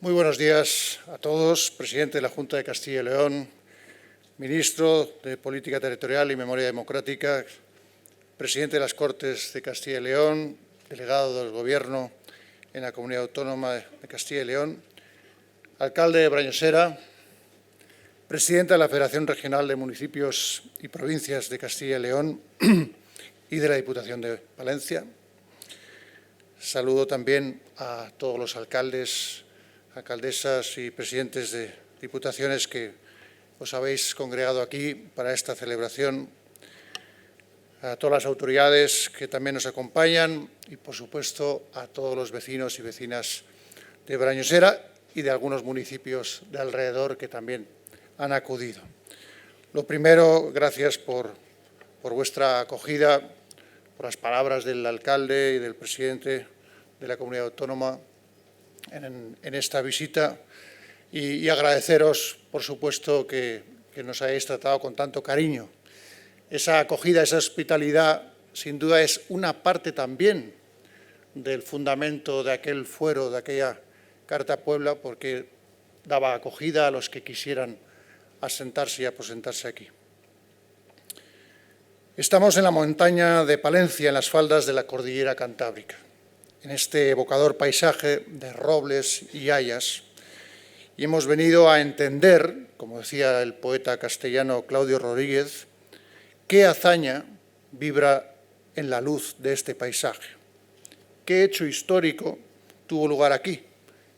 Muy buenos días a todos, presidente de la Junta de Castilla y León, ministro de Política Territorial y Memoria Democrática, presidente de las Cortes de Castilla y León, delegado del Gobierno en la Comunidad Autónoma de Castilla y León, alcalde de Brañosera, presidenta de la Federación Regional de Municipios y Provincias de Castilla y León y de la Diputación de Palencia. Saludo también a todos los alcaldes, alcaldesas y presidentes de diputaciones que os habéis congregado aquí para esta celebración, a todas las autoridades que también nos acompañan y, por supuesto, a todos los vecinos y vecinas de Brañosera y de algunos municipios de alrededor que también han acudido. Lo primero, gracias por vuestra acogida, por las palabras del alcalde y del presidente de la Comunidad Autónoma en esta visita y agradeceros, por supuesto, que nos hayáis tratado con tanto cariño. Esa acogida, esa hospitalidad, sin duda, es una parte también del fundamento de aquel fuero, de aquella Carta Puebla, porque daba acogida a los que quisieran asentarse y aposentarse aquí. Estamos en la montaña de Palencia, en las faldas de la cordillera Cantábrica, en este evocador paisaje de robles y hayas, y hemos venido a entender, como decía el poeta castellano Claudio Rodríguez, qué hazaña vibra en la luz de este paisaje, qué hecho histórico tuvo lugar aquí,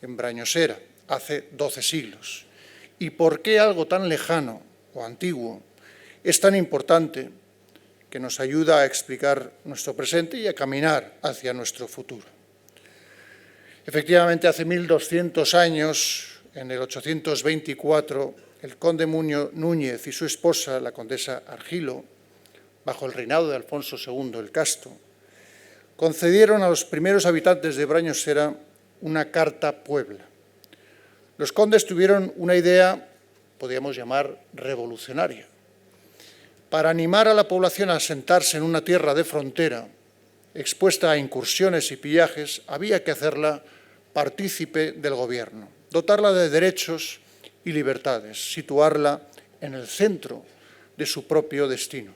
en Brañosera, hace 12 siglos, y por qué algo tan lejano o antiguo es tan importante que nos ayuda a explicar nuestro presente y a caminar hacia nuestro futuro. Efectivamente, hace 1200 años, en el 824, el conde Núñez y su esposa, la condesa Argilo, bajo el reinado de Alfonso II el Casto, concedieron a los primeros habitantes de Brañosera una Carta Puebla. Los condes tuvieron una idea, podríamos llamar, revolucionaria. Para animar a la población a asentarse en una tierra de frontera, expuesta a incursiones y pillajes, había que hacerla partícipe del gobierno, dotarla de derechos y libertades, situarla en el centro de su propio destino.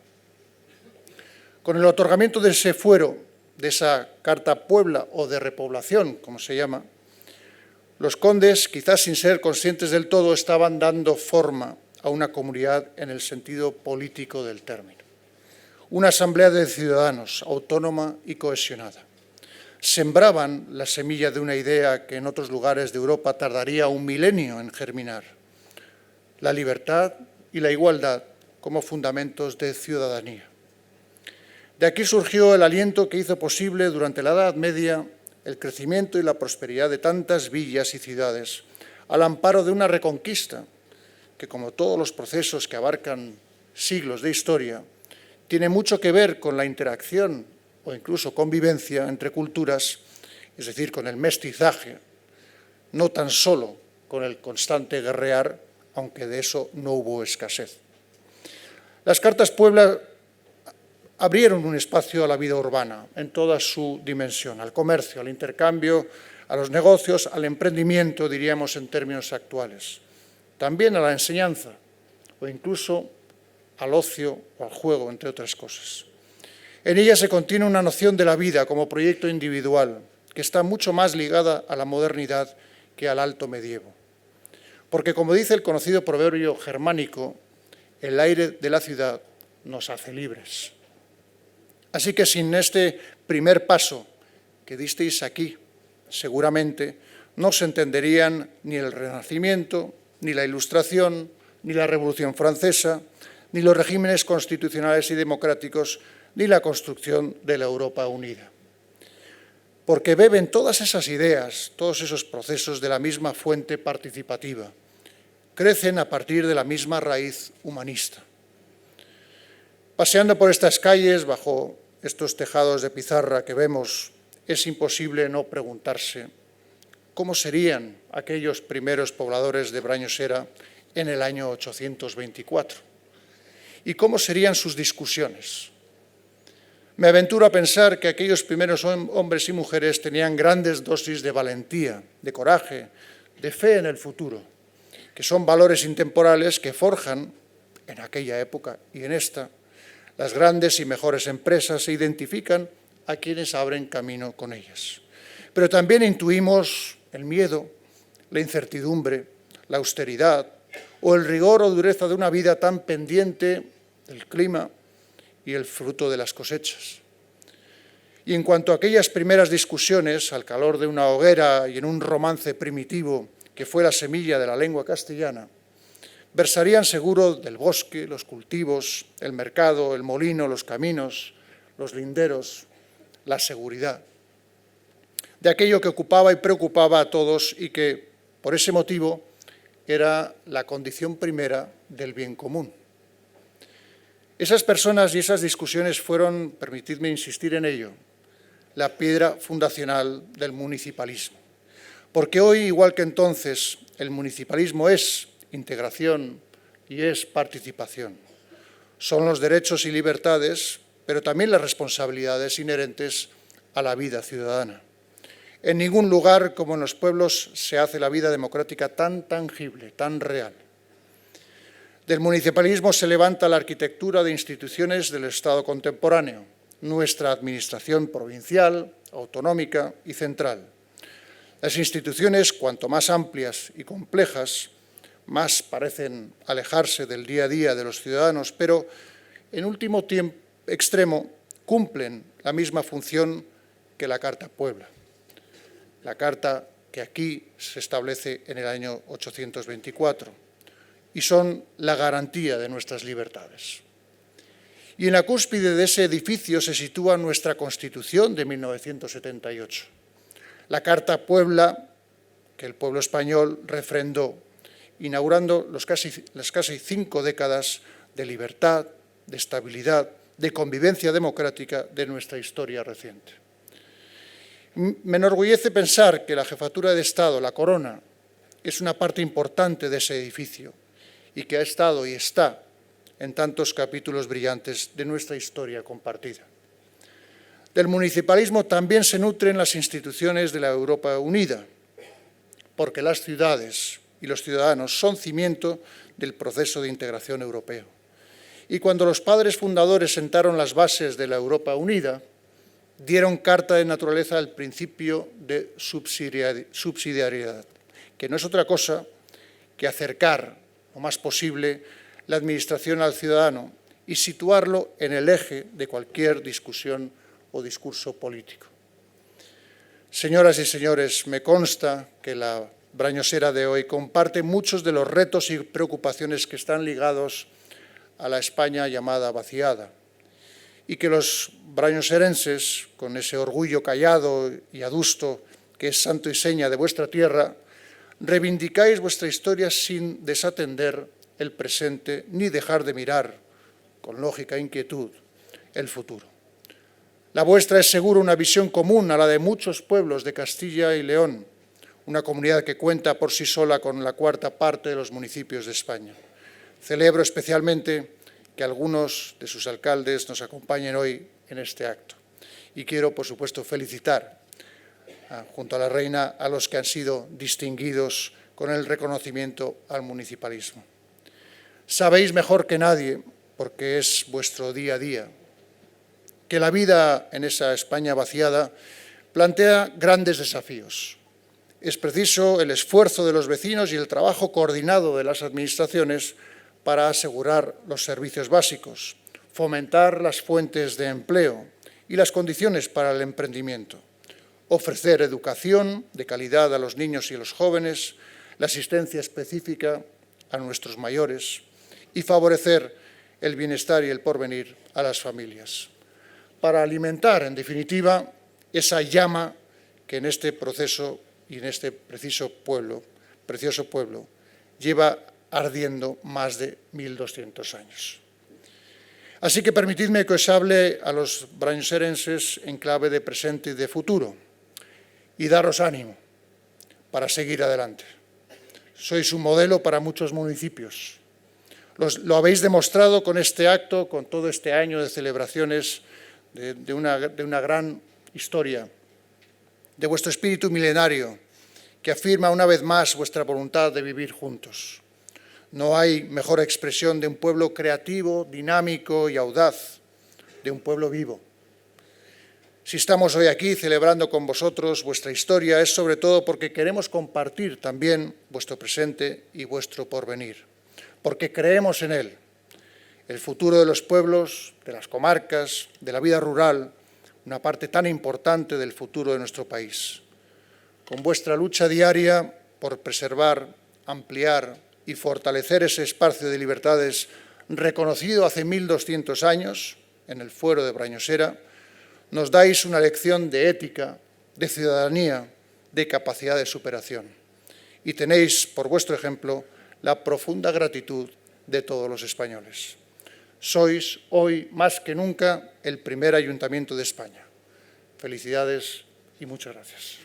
Con el otorgamiento de ese fuero, de esa Carta Puebla o de repoblación, como se llama, los condes, quizás sin ser conscientes del todo, estaban dando forma a una comunidad en el sentido político del término. Una asamblea de ciudadanos autónoma y cohesionada. Sembraban la semilla de una idea que en otros lugares de Europa tardaría un milenio en germinar. La libertad y la igualdad como fundamentos de ciudadanía. De aquí surgió el aliento que hizo posible durante la Edad Media el crecimiento y la prosperidad de tantas villas y ciudades al amparo de una reconquista que, como todos los procesos que abarcan siglos de historia, tiene mucho que ver con la interacción o incluso convivencia entre culturas, es decir, con el mestizaje, no tan solo con el constante guerrear, aunque de eso no hubo escasez. Las Cartas Puebla abrieron un espacio a la vida urbana en toda su dimensión, al comercio, al intercambio, a los negocios, al emprendimiento, diríamos en términos actuales, también a la enseñanza o incluso al ocio o al juego, entre otras cosas. En ella se contiene una noción de la vida como proyecto individual que está mucho más ligada a la modernidad que al alto medievo. Porque, como dice el conocido proverbio germánico, el aire de la ciudad nos hace libres. Así que sin este primer paso que disteis aquí, seguramente no se entenderían ni el Renacimiento, ni la Ilustración, ni la Revolución Francesa, ni los regímenes constitucionales y democráticos, ni la construcción de la Europa unida. Porque beben todas esas ideas, todos esos procesos de la misma fuente participativa, crecen a partir de la misma raíz humanista. Paseando por estas calles, bajo estos tejados de pizarra que vemos, es imposible no preguntarse cómo serían aquellos primeros pobladores de Brañosera en el año 824 y cómo serían sus discusiones. Me aventuro a pensar que aquellos primeros hombres y mujeres tenían grandes dosis de valentía, de coraje, de fe en el futuro, que son valores intemporales que forjan, en aquella época y en esta, las grandes y mejores empresas e identifican a quienes abren camino con ellas. Pero también intuimos el miedo, la incertidumbre, la austeridad o el rigor o dureza de una vida tan pendiente del clima y el fruto de las cosechas. Y en cuanto a aquellas primeras discusiones, al calor de una hoguera y en un romance primitivo que fue la semilla de la lengua castellana, versarían seguro del bosque, los cultivos, el mercado, el molino, los caminos, los linderos, la seguridad, de aquello que ocupaba y preocupaba a todos y que, por ese motivo, era la condición primera del bien común. Esas personas y esas discusiones fueron, permitidme insistir en ello, la piedra fundacional del municipalismo. Porque hoy, igual que entonces, el municipalismo es integración y es participación. Son los derechos y libertades, pero también las responsabilidades inherentes a la vida ciudadana. En ningún lugar como en los pueblos se hace la vida democrática tan tangible, tan real. Del municipalismo se levanta la arquitectura de instituciones del Estado contemporáneo, nuestra administración provincial, autonómica y central. Las instituciones, cuanto más amplias y complejas, más parecen alejarse del día a día de los ciudadanos, pero en último extremo cumplen la misma función que la Carta Puebla, la Carta que aquí se establece en el año 824, y son la garantía de nuestras libertades. Y en la cúspide de ese edificio se sitúa nuestra Constitución de 1978, la Carta Puebla que el pueblo español refrendó, inaugurando las casi 5 décadas de libertad, de estabilidad, de convivencia democrática de nuestra historia reciente. Me enorgullece pensar que la jefatura de Estado, la corona, es una parte importante de ese edificio y que ha estado y está en tantos capítulos brillantes de nuestra historia compartida. Del municipalismo también se nutren las instituciones de la Europa unida, porque las ciudades y los ciudadanos son cimiento del proceso de integración europeo. Y cuando los padres fundadores sentaron las bases de la Europa unida, dieron carta de naturaleza al principio de subsidiariedad, que no es otra cosa que acercar lo más posible la administración al ciudadano y situarlo en el eje de cualquier discusión o discurso político. Señoras y señores, me consta que la brañosera de hoy comparte muchos de los retos y preocupaciones que están ligados a la España llamada vaciada, y que los brañoserenses, con ese orgullo callado y adusto que es santo y seña de vuestra tierra, reivindicáis vuestra historia sin desatender el presente ni dejar de mirar, con lógica e inquietud, el futuro. La vuestra es seguro una visión común a la de muchos pueblos de Castilla y León, una comunidad que cuenta por sí sola con la 4ª parte de los municipios de España. Celebro especialmente que algunos de sus alcaldes nos acompañen hoy en este acto. Y quiero, por supuesto, felicitar, junto a la Reina, a los que han sido distinguidos con el reconocimiento al municipalismo. Sabéis mejor que nadie, porque es vuestro día a día, que la vida en esa España vaciada plantea grandes desafíos. Es preciso el esfuerzo de los vecinos y el trabajo coordinado de las administraciones para asegurar los servicios básicos, fomentar las fuentes de empleo y las condiciones para el emprendimiento, ofrecer educación de calidad a los niños y a los jóvenes, la asistencia específica a nuestros mayores y favorecer el bienestar y el porvenir a las familias, para alimentar, en definitiva, esa llama que en este proceso y en este precioso pueblo, lleva ardiendo más de 1200 años. Así que permitidme que os hable a los brañoserenses en clave de presente y de futuro y daros ánimo para seguir adelante. Sois un modelo para muchos municipios. Lo habéis demostrado con este acto, con todo este año de celebraciones de una gran historia, de vuestro espíritu milenario, que afirma una vez más vuestra voluntad de vivir juntos. No hay mejor expresión de un pueblo creativo, dinámico y audaz, de un pueblo vivo. Si estamos hoy aquí celebrando con vosotros vuestra historia, es sobre todo porque queremos compartir también vuestro presente y vuestro porvenir, porque creemos en él. El futuro de los pueblos, de las comarcas, de la vida rural, una parte tan importante del futuro de nuestro país. Con vuestra lucha diaria por preservar, ampliar y fortalecer ese espacio de libertades reconocido hace 1200 años en el Fuero de Brañosera, nos dais una lección de ética, de ciudadanía, de capacidad de superación. Y tenéis, por vuestro ejemplo, la profunda gratitud de todos los españoles. Sois hoy, más que nunca, el primer ayuntamiento de España. Felicidades y muchas gracias.